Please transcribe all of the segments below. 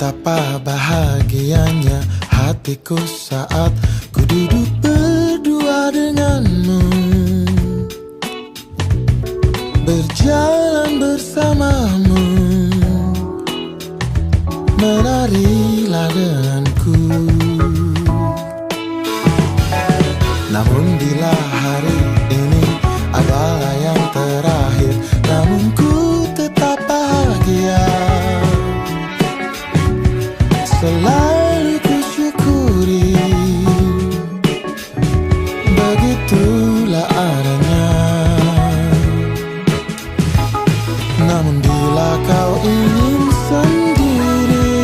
Betapa bahagianya hatiku saat ku duduk berdua denganmu, berjalan bersamamu, menarilah denganku. Namun bila hari ini adalah yang terakhir, namun ku tetap bahagia. Selalu ku syukuri, begitulah adanya. Namun bila kau ingin sendiri,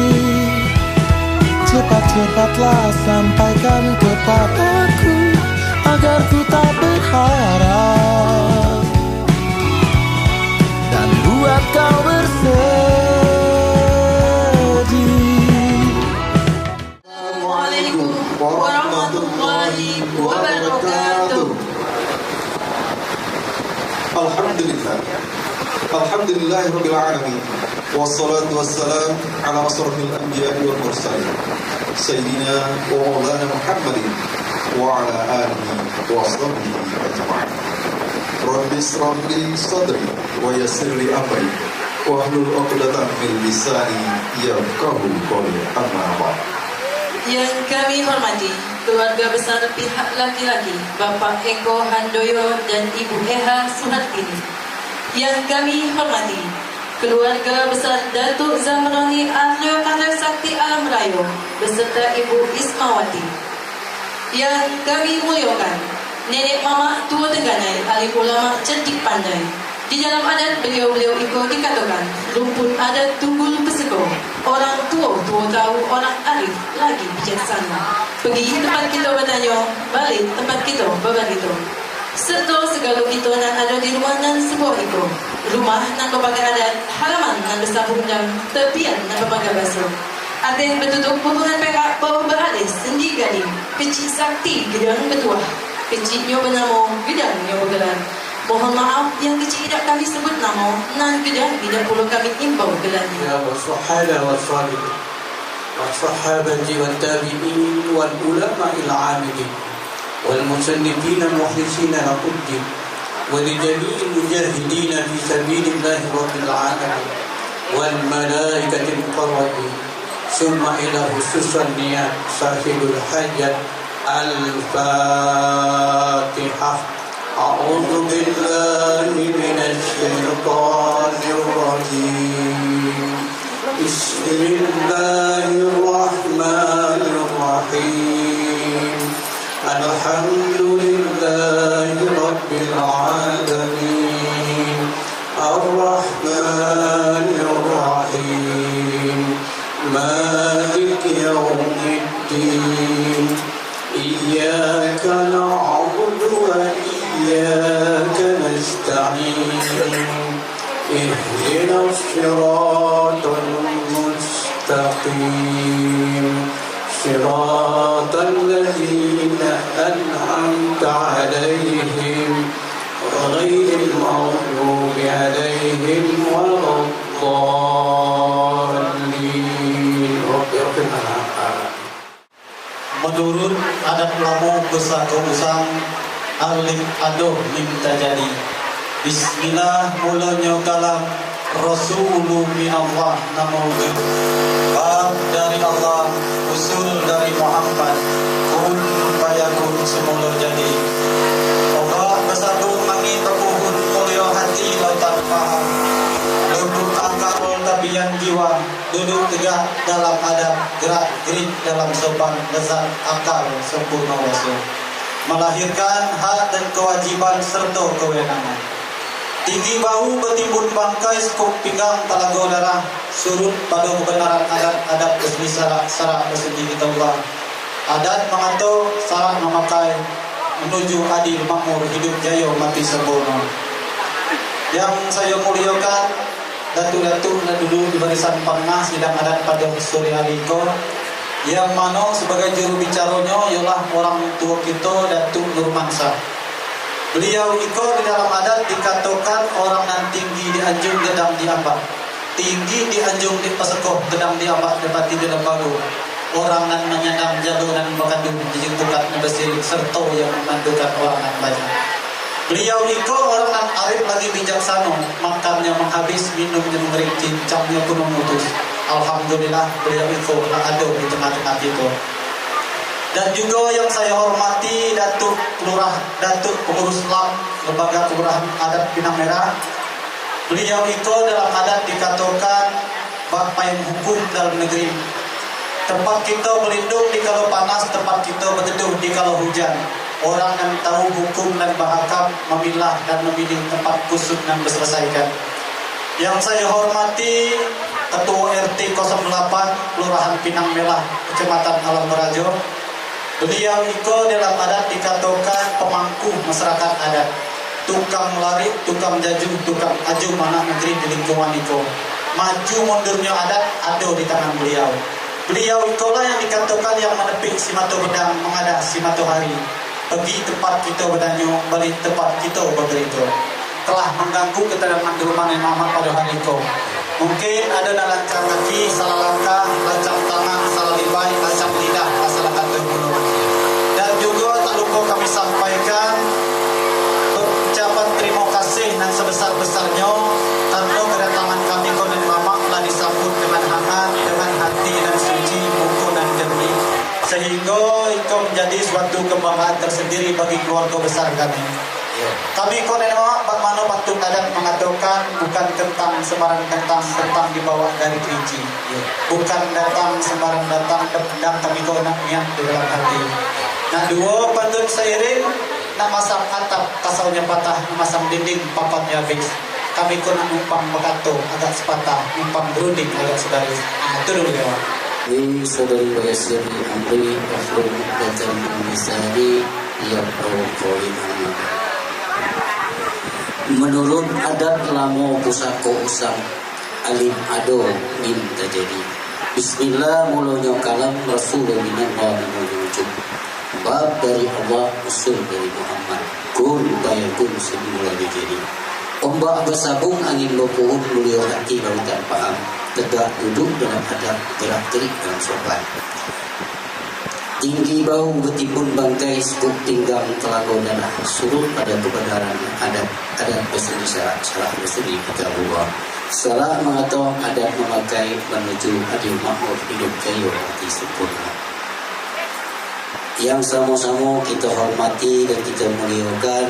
cepat-cepatlah sampaikan kepadaku, agar ku tak berharap dan buat kau bersedih. Assalamualaikum warahmatullahi wabarakatuh. Alhamdulillahirabbil alamin. Wassalatu wassalam ala asrofil anbiya'i wal mursalin sayyidina wa maulana Muhammadin wa ala alihi wa sahbihi ajma'in. Rabbi ishrah li sadri wa yassir li amri wahlul 'uqdatam min lisani yafqahu qawli. Amma ba'd. Yang kami hormati keluarga besar pihak laki-laki Bapak Eko Handoyo dan Ibu Eha Suhartini. Yang kami hormati keluarga besar Datuk Zamroni Aryo Kandar Sakti Alam Rayo beserta Ibu Ismawati. Yang kami muliakan Nenek Mama Tua Teganai, alim ulama cerdik pandai. Di dalam adat beliau-beliau itu dikatakan rumput adat tunggul peseko. Orang tua tahu, orang arif lagi bijaksana. Pergi tempat kita bertanya, balik tempat kita berbarito. Serta segala kita nan ada di rumah nan sebuah itu. Rumah nan berbagai adat, halaman nan bersabung dan tepian nan berbagai basuh. Ada yang bertutup hubungan perak bawa beralis sendi gading. Kecil sakti gedang bertuah, kecilnya bernama gedangnya bergelar. Mohon maaf yang kecil tidak kami sebut nama, nan gedang tidak perlu kami imbau gelarnya. Ya wassahala wassalihin wassahabati wattabi'in wal ulama'il 'amilin wal musannifina mukhlisina laquddin wa li jami'il mujahidin fi sabilillahi rabbil 'alamin wal malaikatil muqarrabin summa ila khususan niyat sahibul hajat al-fatihah. A'udzu billahi minasy syaithanir rajim. Bismillahirrahmanirrahim. Alhamdulillahi rabbil alamin. Ar-rahmanir rahim. Maliki yaumiddin. Iyyaka na'budu wa iyyaka nasta'in. Ihdinas siratal mustaqim. Siratal ladzina an'amta 'alaihim ghairil maghdubi 'alaihim waladdallin. Menurut adat lamu besar usang alif adoh minta jadi. Bismillah mulanya kalam Rasulu minallah namun bab dari Allah, usul dari Muhammad, kun fayakun semula jadi. Allah bersabung mangi berpuhun mulia hati lautan faham, duduk akal tabian jiwa, duduk tegak dalam adab, gerak gerik dalam sopan, lezat akal sempurna wasu, melahirkan hak dan kewajiban serta kewenangan. Tinggi bahu bertimbun bangkai, sekuk pinggang talago darah, surut pada kebenaran adat resmi syarak bersendi kita Allah. Adat mengatur, syarak memakai, menuju adil makmur, hidup jaya mati sempurna. Yang saya muliakan datuk-datuk dan dulu di barisan pernah sidang adat pada sore hari ini, yang mana sebagai juru bicaranya ialah orang tua kita Datuk Nurmansyah. Beliau ikut di dalam adat dikatakan orang nan tinggi di anjung gedang diambak, tinggi di anjung di pasekoh gedang di abak dapati di lembago orang nan menyandang jalo dan bakandung dijing tukat nebesir serta yang memandukan orang nan banyak. Beliau iko orang nan arif lagi bijaksana, makannya menghabis, minumnya mengering, cincangnya pun memutus. Alhamdulillah beliau iko ada di tengah-tengah itu. Dan juga yang saya hormati Datuk Lurah, Datuk Pengurus Lam Lembaga Kelurahan Adat Pinang Merah. Beliau itu dalam adat dikatakan bak payung hukum dalam negeri. Tempat kita berlindung di kalau panas, tempat kita berteduh di kalau hujan. Orang yang tahu hukum dan bahakam memilah dan memilih tempat khusus dan berselesaikan. Yang saya hormati Ketua RT 08 Kelurahan Pinang Merah, Kecamatan Alam Berajo. Beliau itu dalam adat dikatakan pemangku masyarakat adat. Tukang lari, tukang jaju, tukang aju mana negeri di lingkungan itu. Maju mundurnya adat ada di tangan beliau. Beliau itulah yang dikatakan yang menepik si matu bedang mengadah si matu hari. Pergi tempat kita berdanyu, balik tempat kita berberitu. Telah mengganggu ketenangan di rumah yang amat pada hari itu. Mungkin ada lancang kaki, salah langkah, lancang tangan, salah libai, lancang lidah, salah kata mulut. Dan juga tak lupa kami sampaikan ucapan terima kasih dan sebesar-besarnya karena kedatangan kami konon lama telah disambut dengan hangat, dengan hati dan suci, buku dan jernih, sehingga itu menjadi suatu kebanggaan tersendiri bagi keluarga besar kami. Kami konon lama bagaimana patut adat mengatakan bukan kentang sembarang kentang dibawa dari Kerinci, bukan datang sembarang datang dan kami konon niat di dalam hati. Nah dua pantun seiring nak masang atap kasaunya patah, masang dinding papatnya habis. Kami kena numpang bakato agak sepatah, numpang berunding agak sedari. Itu dulu ya. Ini saudari Bayasir Amri Afro Datan Misari yang Propolin Amat. Menurut adat Lamo Pusako Usang Alim Ado minta jadi. Bismillah mulanya kalam Rasulullah menuju. Bab dari Allah, usul dari Muhammad. Kun bayakun semula dijadi. Ombak bersabung angin berpuhun mulia hati lautan paham. Tegak duduk dalam adab, gerak gerik dalam sopan. Tinggi bau bertimbun bangkai, sekuk tinggang telaga darah. Surut pada kebenaran adat berseni salah berseni kita buah. Salah mengatau adat memakai menuju adil makmur hidup kayu hati sempurna. Yang sama-sama kita hormati dan kita muliakan.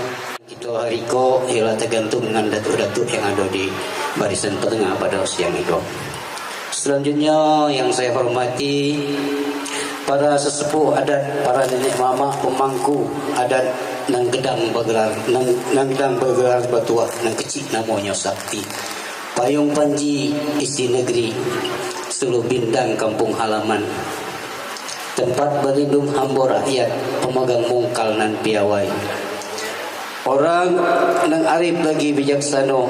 Kita hari ko ialah tergantung dengan datuk-datuk yang ada di barisan tengah pada siang itu. Selanjutnya yang saya hormati para sesepuh adat, para nenek mama pemangku adat nang gedang bergelar batuah nang kecil namanya Sakti. Payung Panji isi negeri, Suluh Bindang kampung halaman. Tempat berlindung hamba rakyat, pemegang mungkal nan piawai. Orang nang arif lagi bijaksana,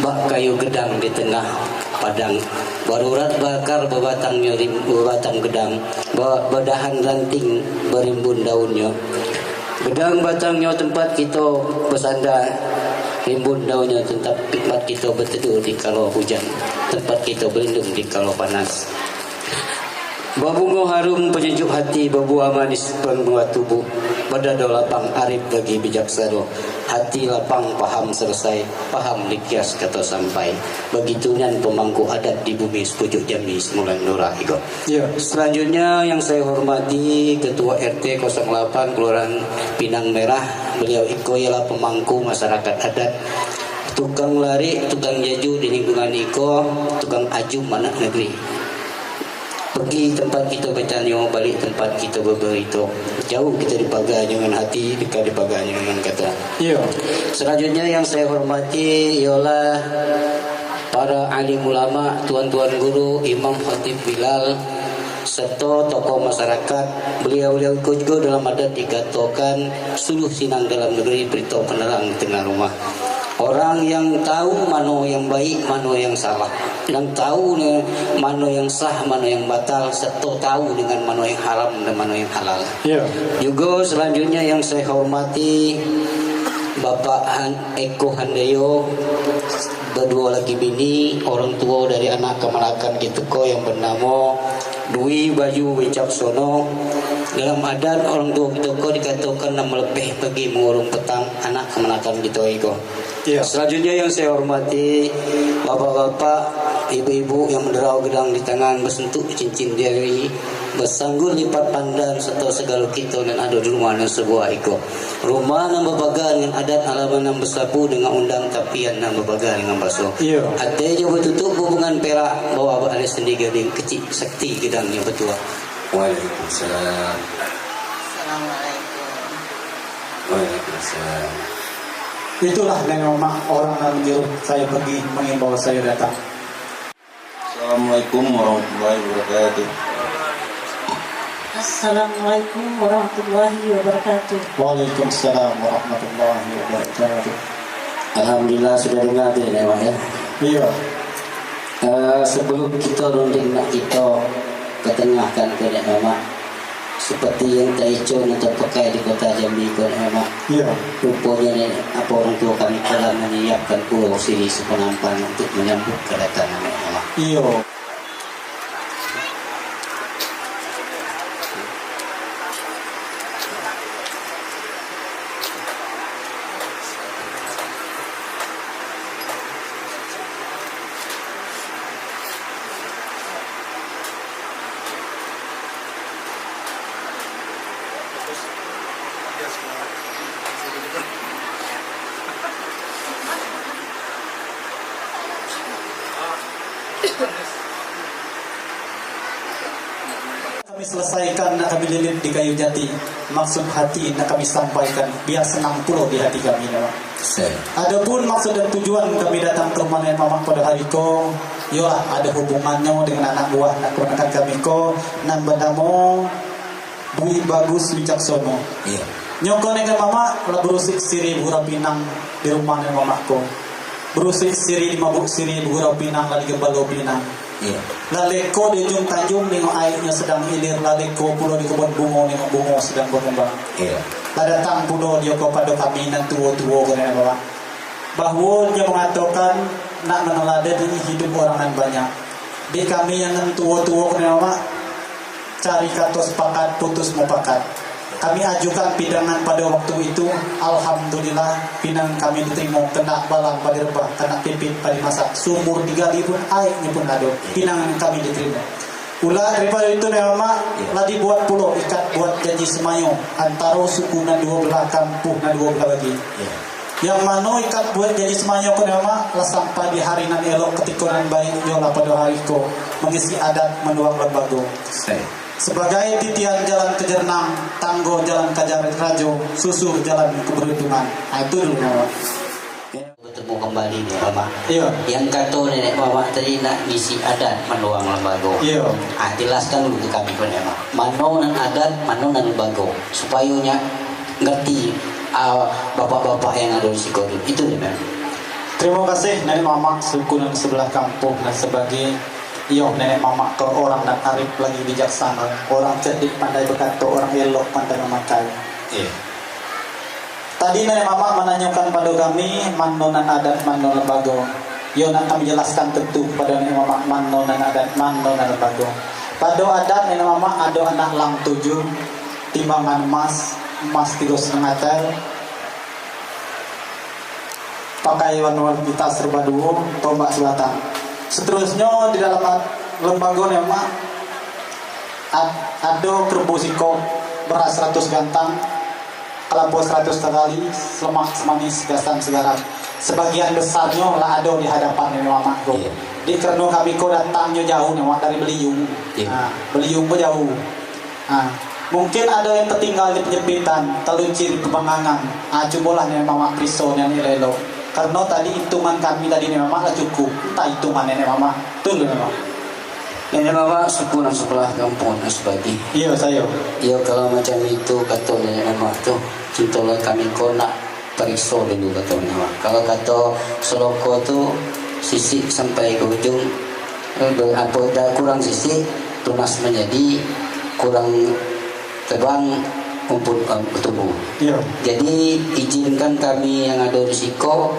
bak kayu gedang di tengah padang, barurat bakar bebatang gedang, berdahan ranting berimbun daunnya. Gedang batangnya tempat kita bersandar, rimbun daunnya tempat kita berteduh di kalau hujan, tempat kita berlindung di kalau panas. Babungo harum penyejuk hati, berbuah manis penguat tubuh, berdada lapang arif bagi bijaksana, hati lapang paham selesai, paham likias kata sampai. Begitunya pemangku adat di bumi sepujuk Jambi Semulan Nurah Igo. Ya. Selanjutnya yang saya hormati Ketua RT 08 Kelurahan Pinang Merah. Beliau Iko ialah pemangku masyarakat adat, tukang lari, tukang jaju di lingkungan Iko, tukang aju mana negeri. Pergi tempat kita bertanya, balik tempat kita berberita. Jauh kita dipagar dengan hati, dekat dipagar dengan kata. Ya. Selanjutnya yang saya hormati ialah para alim ulama, tuan-tuan guru, imam khatib Bilal, serta tokoh masyarakat. Beliau-beliau juga dalam adat dikatakan suluh sinang dalam negeri, berita penerang di tengah rumah. Orang yang tahu mana yang baik, mana yang salah, yang tahu mana yang sah, mana yang batal, serta tahu dengan mana yang haram dan mana yang halal. Yeah. Juga selanjutnya yang saya hormati Bapak Eko Handoyo berdua lagi bini, orang tua dari anak kemalakan gitu ko yang bernama Dwi Bayu Wicaksono. Dalam adat orang tua gitu ko dikatakan 6 lebih pergi mengurung petang anak kemalakan gitu ko. Iya. Selanjutnya yang saya hormati bapak-bapak, ibu-ibu yang menderau gedang di tangan bersentuh cincin jari, bersanggul lipat pandan serta segala kita dan ada di rumah yang sebuah iko. Rumah yang berbagai dengan adat alaman yang bersapu dengan undang tapian yang berbagai dengan basuh. Iya. Ada je bertutup hubungan perak bawa ada sendiri gading kecil sakti gedang yang betua. Waalaikumsalam. Assalamualaikum. Waalaikumsalam. Itulah memang orang yang menyuruh saya pergi mengimbau saya datang. Assalamualaikum warahmatullahi wabarakatuh. Assalamualaikum warahmatullahi wabarakatuh. Waalaikumsalam warahmatullahi wabarakatuh. Alhamdulillah sudah dengar ya Pak ya. Iya. Sebelum kita runding nak kita ketengahkan ke Mama seperti yang Taicho yang terpakai di kota Jambi ke Mama. Iya. Rupanya apa orang tua kami telah menyiapkan pulau sini sepenampan untuk menyambut kedatangan Mama. Iya. Kami selesaikan, nak kami lilit di kayu jati. Maksud hati nak kami sampaikan, biar senang pulau di hati kami. Adapun maksud dan tujuan kami datang ke rumah Nenek Mamak pada hari ko, yolah ada hubungannya dengan anak buah nak keponakan kami ko, nan bernama Dwi Bagus Wicaksono. Iya. Nyoko Nenek Mamak lah berusik siri Bugurau Pinang di rumah Nenek Mamak ko. Berusik siri di Mabuk Siri Bugurau Pinang lagi Gebalo Pinang. Iya. Laleko di ujung Tanjung nengok airnya sedang ilir. Laleko pulau di kebun bunga nengok bunga sedang berkembang. Iya. Lah datang pulau dia kepada kami nan tua-tua kena bawa. Bahwa dia mengatakan nak meneladan hidup orang yang banyak. Di kami yang nan tua-tua kena bawa cari kata sepakat putus mufakat. Kami ajukan pidangan pada waktu itu. Alhamdulillah pinang kami diterima, kena balang pada rebah, kena pipit pada masak, sumur digali pun airnya pun ada. Pinang kami diterima. Ulah daripada itu nama lah dibuat pulau ikat buat janji semayo antara suku na dua belah kampung na dua belah lagi. Yang mana ikat buat janji semayo ko nama lah sampai di hari nan elok ketika nan baik yola pada hari ko mengisi adat menuang lembago. Sebagai titian jalan ke Jernang, tanggo jalan ke Rajo, susu jalan ke Beruntungan. Nah, itu dulu nama. Bertemu kembali nih Mama. Iya. Yang kata Nenek Mama tadi nak ngisi adat menuang lembago. Iya. Jelaskan dulu ke kami pun ya Mak. Mano nan adat, mano nan lembago. Supaya ngerti bapak-bapak yang ada di Sikodo. Itu nih Mama. Terima kasih Nenek Mama suku dan sebelah kampung dan sebagai Nenek Mama ke orang dan arif lagi bijaksana, orang cerdik pandai berkata, orang elok pandai memakai. Iya. Tadi Nenek Mama menanyakan pada kami mandonan adat, mandonan lembago. Nak kami jelaskan tentu pada Nenek Mama mandonan adat, mandonan lembago. Pada adat Nenek Mama ada anak lang 7, timbangan emas 3,5 tel, pakai warna kita serba dua, tombak selatan. Seterusnya di dalam lembaga Nenek ada kerbu siko beras 100 gantang, kelapa 100 kali, lemak semanis gasan segarap. Sebagian besarnya lah ada di hadapan Nenek Mama. Di karena kami ko datangnya jauh Nenek dari Beliung. Beliung pun jauh. Mungkin ada yang tertinggal di penyepitan, terluncir di Pemangangan. Cobalah Nenek Mama prisau Nenek Lelo. Karena tadi hitungan kami tadi Nenek Mama lah cukup. Entah hitungan Nenek Mama. Betul Nenek Mama. Nenek Mama suku dan sebelah kampung dan sebagainya. Iya saya. Iya kalau macam itu kata Nenek Mama tuh, cintalah kami kau nak periksa dulu kata Nenek Mama. Kalau kata Seloko tuh sisi sampai ke ujung, apa dah kurang sisi tunas menjadi kurang terbang untuk ketemu. Iya. Jadi izinkan kami yang ada risiko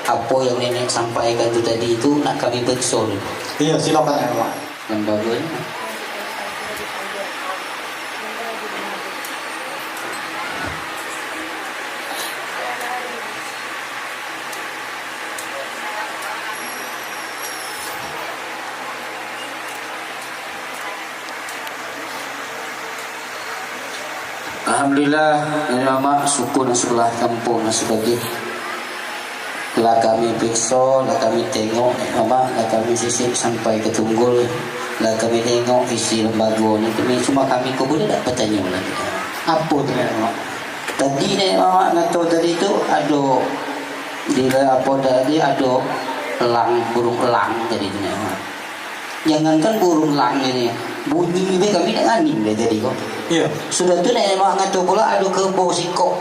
apa yang nenek sampaikan itu tadi itu nak kami bersul. Iya, silakan ya Pak. Dan bagus. Alhamdulillah, nama suku dan sebelah kampung dan sebagainya. Lah kami periksa, lah kami tengok, lah kami sisip sampai ke Tunggul, lah kami tengok isi lembaga ni. Cuma kami kau boleh tak bertanya lagi. Apa tu Mak? Tadi ni Mak ngatur tadi tu ada di apa tadi ada elang, burung elang tadi tu Mak. Jangankan burung elang ini, bunyi ni kami nak angin dia tadi kok. Iya. Sudah tu nenek mak ngatur pula ada kerbau sikok.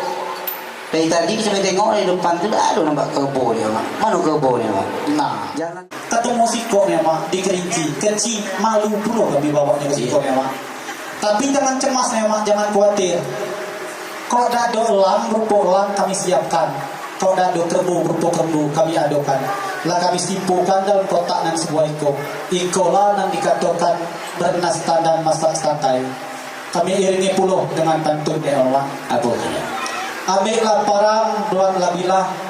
Dari tadi kita tengok di depan tu dah ada nampak kerbau dia mak. Mana kerbau dia mak? Nah, Jangan ketemu sikok ya Mak di Kerinci. Kecil malu pula kami bawa ke sikok ya Mak. Tapi jangan cemas ya Mak, jangan khawatir. Kalau ada elang berupa elang kami siapkan. Kalau ada kerbau berupa kerbau kami adokan. Lah kami simpukan dalam kotak dan sebuah iko. Iko lah yang dikatakan bernasta dan masak santai. Kami iringi puluh dengan pantun ya Allah. apa tu? Ambillah parang, buatlah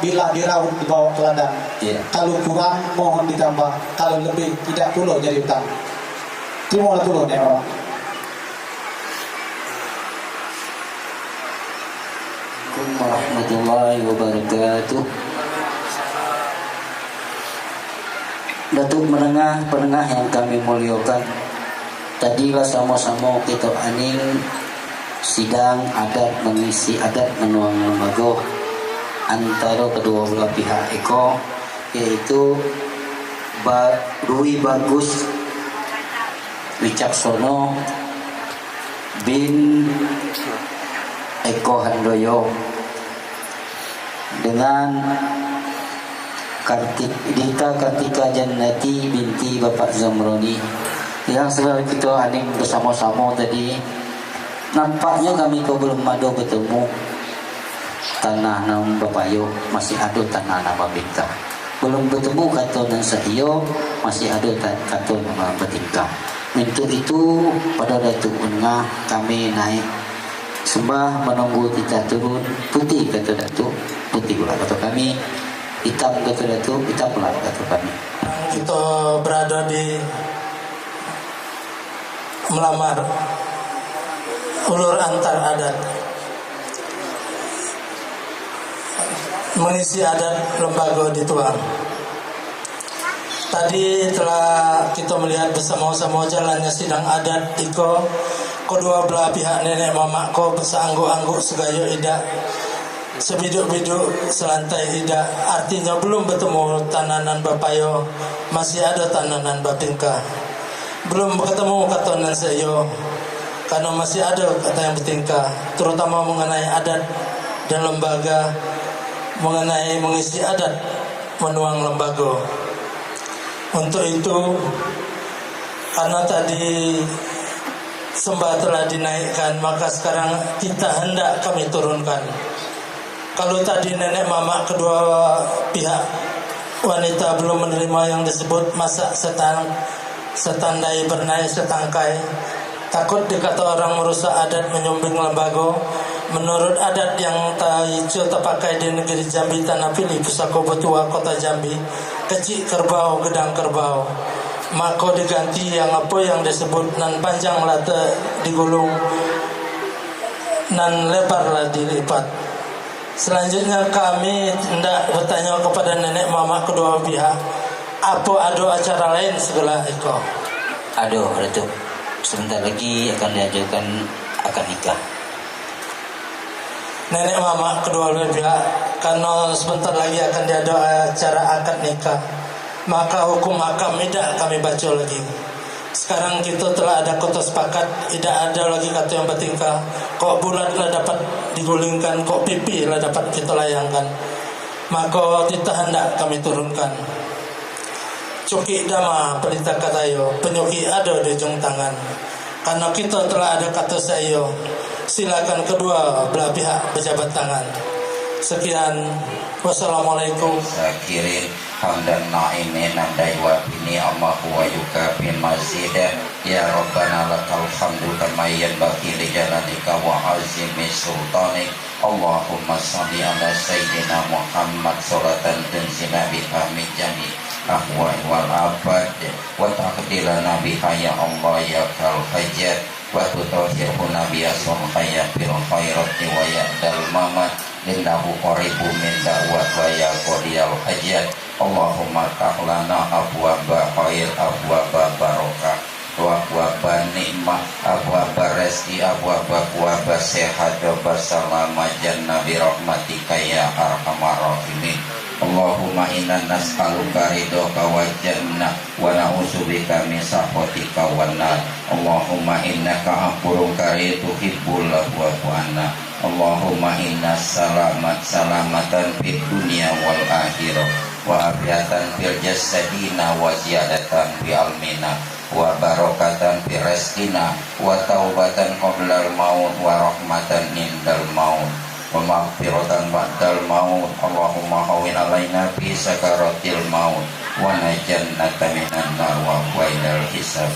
bilah diraut dibawa ke ladang. Ya. Kalau kurang mohon ditambah, kalau lebih tidak puluh jadi utang. Terimalah puluh ya Allah. Assalamualaikum warahmatullahi wabarakatuh. Datuk penengah yang kami muliakan, tadilah sama-sama kita aning sidang adat mengisi adat menuang lembaga antara kedua belah pihak Eko, yaitu Rui Bagus Wicaksono bin Eko Handoyo dengan Dita Kartika Jannati binti Bapak Zamroni yang selalu kita aning bersama-sama tadi. Nampaknya kami kau belum ada bertemu tanah nam Bapayo, masih ada tanah nama Bintang. Belum bertemu kata nan Sahio, masih ada kata nama Betingkang. Untuk itu pada Datuk Unngah kami naik sembah menunggu kita turun. Putih kata Datuk, putih pula kata kami. Hitam kata Datuk, hitam pula kata kami. Kita berada di melamar ulur antar adat, mengisi adat lembaga di Tuang. Tadi telah kita melihat bersama-sama jalannya sidang adat iko kedua belah pihak nenek mamak ko bersanggup-anggup segaya ida sebiduk-biduk selantai ida. Artinya belum bertemu tananan Bapayo, masih ada tananan Bapingka. Belum ketemu katonan Seyo, karena masih ada kata yang bertingkah, terutama mengenai adat dan lembaga, mengenai mengisi adat menuang lembaga. Untuk itu, karena tadi sembah telah dinaikkan, maka sekarang kita hendak kami turunkan. Kalau tadi nenek mama kedua pihak wanita belum menerima yang disebut masak setandai bernai setangkai, takut dikata orang merusak adat menyumbing lembaga. Menurut adat yang terpakai di negeri Jambi Tanah Pilih Pusako Betua Kota Jambi, kecil kerbau gedang kerbau, maka diganti yang apa yang disebut nan panjang lata digulung, nan lebar lah dilipat. Selanjutnya kami hendak bertanya kepada nenek mama kedua pihak, apa ada acara lain sebelah itu? Ada, Datuk. Sebentar lagi akan diajukan akad nikah. Nenek mama kedua belah pihak, karena sebentar lagi akan diada acara akad nikah, maka hukum akad tidak kami baca lagi. Sekarang kita telah ada kota sepakat, tidak ada lagi kata yang bertingkah. Kok bulat lah dapat digulingkan, kok pipi lah dapat kita layangkan, maka kita hendak kami turunkan. Cuki dama pelita katayo, penyuki ada di ujung tangan. Karena kita telah ada kata sayo, silakan kedua belah pihak berjabat tangan. Sekian, wassalamualaikum. Sakirin hamdan na'imin andai wa bini Allahu wa yukafi mazidah. Ya Rabbana lakal hamdu kama yanbaghi li jalalika wa azimi sultanik. Allahumma salli ala sayyidina Muhammad salatan tanzila biha min jami ahwa wal abad wa taqdilana biha ya Allah ya kal hajat wa tutahhiruna biha sulhaya bil khairati wa ya'dal mamat innahu qaribu min da'wat wa ya qadiyal hajat. Allahumma ta'lana abwaba khair abwaba barakah abwaba nikmah abwaba rezeki abwaba sehat bersama jannah bi rahmatika ya arhamar rahimin. Allahumma inna nas'aluka ridhoka wa jannah wa na'udzubika min sakhatika wan nar. Allahumma innaka afuwwun karim tuhibbul afwa anna. Allahumma inna salamatan fid dunya wal akhirah wa afiatan fil jasadina wa ziyadatan fi almina wa barakatan fi rizqina wa taubatan qoblal maut wa rahmatan indal maut wa maghfiratan ba'dal maut. Allahumma hawwin alaina fi sakaratil maut wa najjannaka minan nar wa qaidal hisab.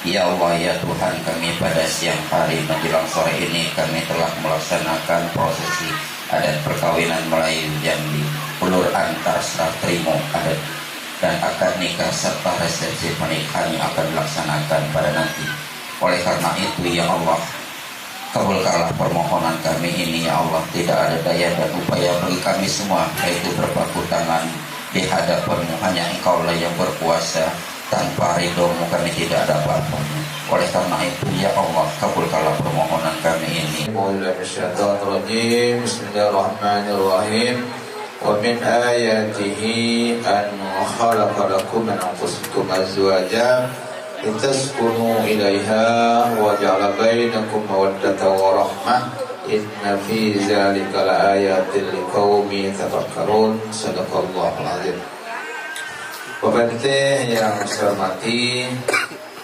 Ya Allah ya Tuhan kami, pada siang hari menjelang sore ini kami telah melaksanakan prosesi adat perkawinan Melayu Jambi, ulur antar serah terima adat dan akad nikah serta resepsi pernikahan yang akan dilaksanakan pada nanti. Oleh karena itu ya Allah, kabulkanlah permohonan kami ini ya Allah. Tidak ada daya dan upaya bagi kami semua, yaitu berpangku tangan di hadapanmu. Hanya Engkau lah yang berkuasa, tanpa ridhomu kami tidak ada apa-apanya. Oleh karena itu ya Allah, kabulkanlah permohonan kami ini. Bismillahirrahmanirrahim. Wa min ayatihi an khalaqa lakum min anfusikum azwajan litaskunu ilaiha wa ja'ala bainakum mawaddatan wa rahmah. Inna fi dzalika laayatin liqaumin yatafakkarun. Shadaqallahul azim. Bapak Teh yang saya hormati,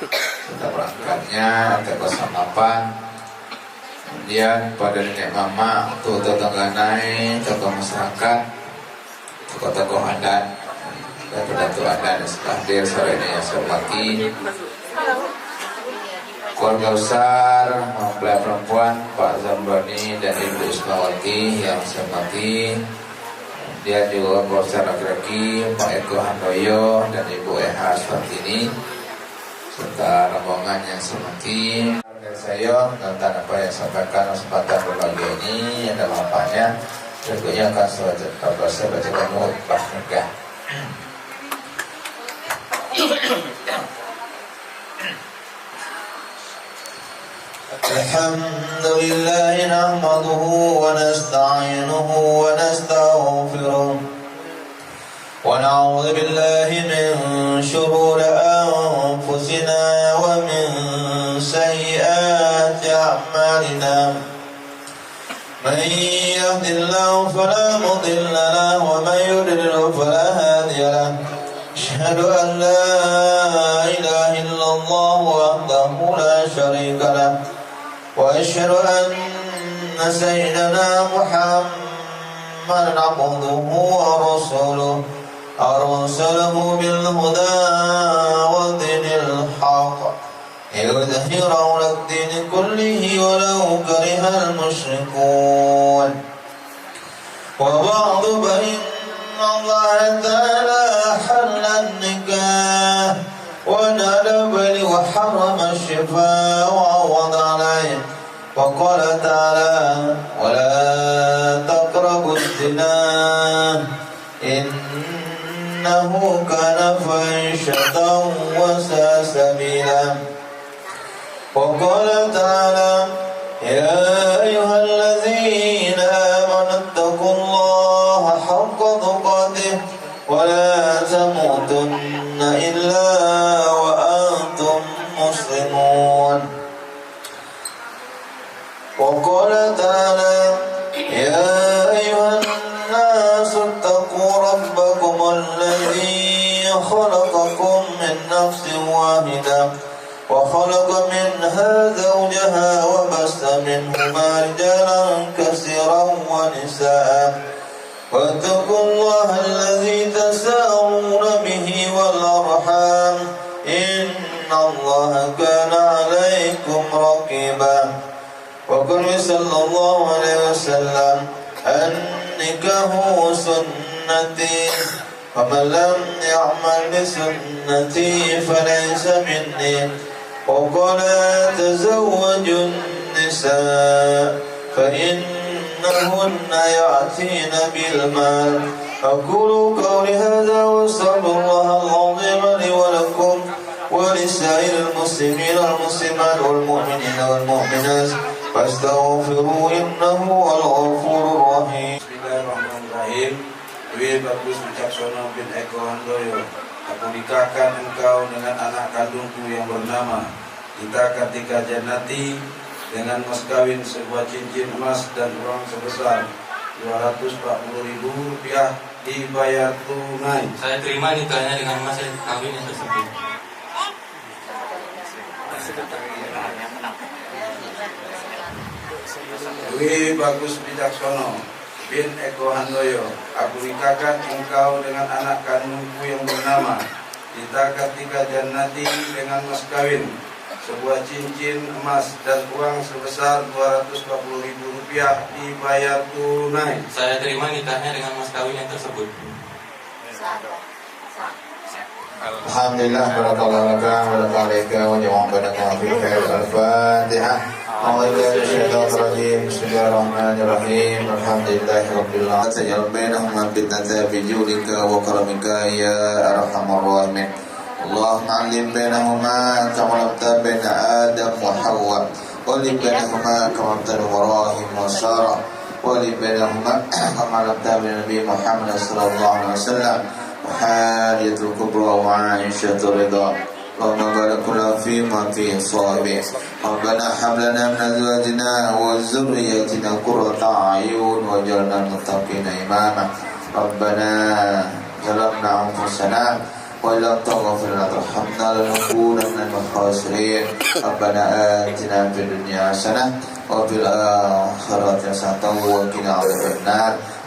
kita berangkatnya tekosan apa, kemudian pada nenek mama, tokoh-tokoh naik, tokoh masyarakat, tokoh-tokoh adat, dan pedatu adat dan hadir sore ini yang saya hormati, keluarga besar, mempelai perempuan Pak Zambrani dan Ibu Ismawati yang saya hormati. Dia juga berusaha laki-laki Pak Eko Handoyo dan Ibu Eha Swartini serta rombongan yang semati. Dan saya tentang apa yang sampaikan kesempatan berbagi ini adalah apanya berikutnya akan saya bacakan khutbah nikah. Alhamdulillah nahmaduhu wa nasta'inuhu wa nastaghfiruh wa na'udzu billahi min shururi anfusina wa min sayyiati a'malina. Man yahdihillahu fala mudilla lahu wa man yudlil fala hadiya lahu. Asyhadu an la ilaha illallah wahdahu la syarika lahu وأشهد أن سيدنا محمدا عبده ورسوله أرسله بالهدى ودين الحق ليظهره على الدين كله ولو كره المشركون. وبعد فإن الله تعالى حل النكاح ونادى وحرم الشفاء وعوض عليه وقال تعالى ولا تقربوا الزنا إنه كان فاحشة وساء سبيلا. وقال تعالى يا أيها الذين آمنوا اتقوا الله حق تقاته ولا تموتن إلا وأنتم مسلمون. وقال تعالى يا أيها الناس اتقوا ربكم الذي خلقكم من نفس واحدة وخلق منها زوجها وبث منهما رجالا كثيرا ونساء واتقوا الله الذي تساءلون به والأرحام إن الله كان عليكم رقيبا وقال صلى الله عليه وسلم النكاح سنتي ومن لم يعمل بسنتي فليس مني وقال تزوج النساء فإنهن يأتين بالمال أقول قولي هذا وأستغفر الله العظيم لي ولكم ولسائر المسلمين والمسلمات والمؤمنين والمؤمنات فاستغفروا إنه هو الغفور الرحيم. Bismillahirrahmanirrahim. Dwi Bagus Wicaksono bin Eko Handoyo, aku nikahkan engkau dengan anak kandungku yang bernama Kita Kartika Janati dengan mas kawin sebuah cincin emas dan uang sebesar Rp240.000 dibayar tunai. Saya terima nikahnya dengan mas kawin yang tersebut. Dwi Bagus Wicaksono bin Eko Handoyo, aku nikahkan engkau dengan anak kandungku yang bernama Dita Kartika Jannati dengan mas kawin sebuah cincin emas dan uang sebesar Rp240.000 dibayar tunai. Saya terima nikahnya dengan mas kawin yang tersebut. Alhamdulillah, barakallahu laka wa laka wa jama'a bainaka fi khair. Al-Fatihah. Bismillahirrahmanirrahim. Alhamdulillahirabbil alamin. Tajal bainahuma fitnatan bi julika wa karamika ya arhamar rahimin. Allahumma 'allim bainahuma kama 'allamta baina Adam wa Hawwa wa li bainahuma kama 'allamta Ibrahim wa Sarah wa li bainahuma kama 'allamta Nabi Muhammad sallallahu alaihi wasallam wa hadiyatul kubra wa 'aisyatur ridha. اللهم بارك لنا فيما فيه صالح ربنا هب لنا من ازواجنا وذرياتنا قرة اعين واجعلنا للمتقين اماما ربنا ظلمنا انفسنا وان لم تغفر لنا وترحمنا لنكونن من الخاسرين ربنا آتنا في الدنيا حسنة وفي الآخرة حسنة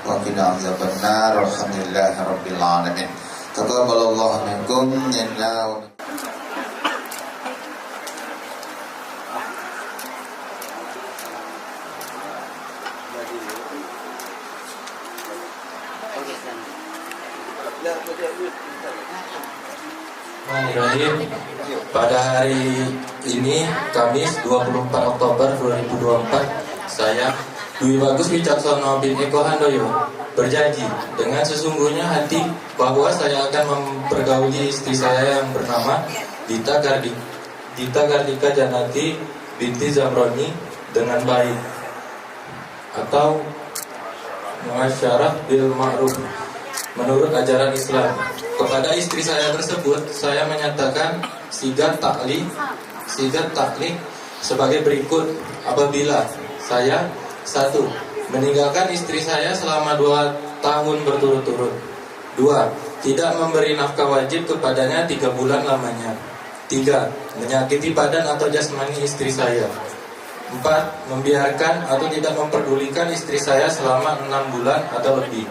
وقنا عذاب النار والحمد لله رب العالمين تقبل الله منكم إنا Bismillahirrahmanirrahim. Pada hari ini Kamis 24 Oktober 2024, saya Dwi Bagus Wicaksono bin Eko Handoyo berjanji dengan sesungguhnya hati bahwa saya akan mempergauli istri saya yang bernama Dita Kartika Janati binti Zamroni dengan baik atau muasyarah bil ma'ruf menurut ajaran Islam. Kepada istri saya tersebut, saya menyatakan sigat taklik sebagai berikut. Apabila saya 1. meninggalkan istri saya selama 2 tahun berturut-turut. 2. tidak memberi nafkah wajib kepadanya 3 bulan lamanya. 3. menyakiti badan atau jasmani istri saya. 4. membiarkan atau tidak memperdulikan istri saya selama 6 bulan atau lebih.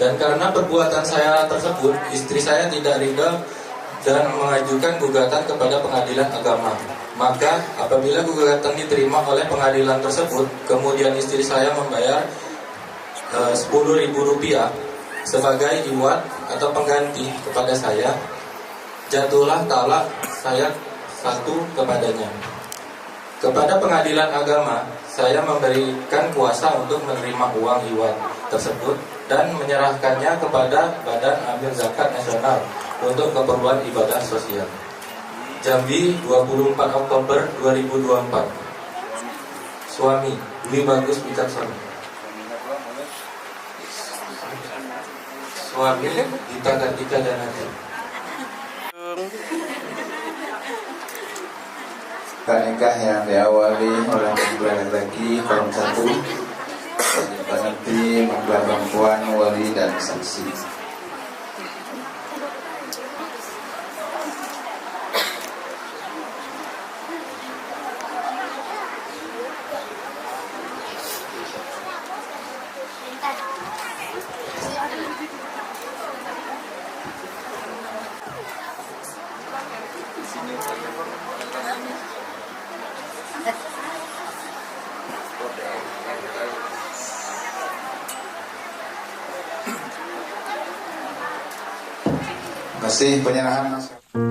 Dan karena perbuatan saya tersebut, istri saya tidak ridha dan mengajukan gugatan kepada pengadilan agama. Maka apabila gugatan diterima oleh pengadilan tersebut, kemudian istri saya membayar Rp10.000 sebagai iwat atau pengganti kepada saya, jatuhlah talak saya 1 kepadanya. Kepada pengadilan agama, saya memberikan kuasa untuk menerima uang iwat tersebut dan menyerahkannya kepada Badan Amil Zakat Nasional untuk keperluan ibadah sosial. Jambi, 24 Oktober 2024. Suami Dwi Bagus Wicaksono. Suami Dita Kartika Janati. Nikah yang diawali oleh mempelai laki-laki kaum 1, nanti mempelai perempuan, wali dan saksi. Terima kasih penyerahan naskah.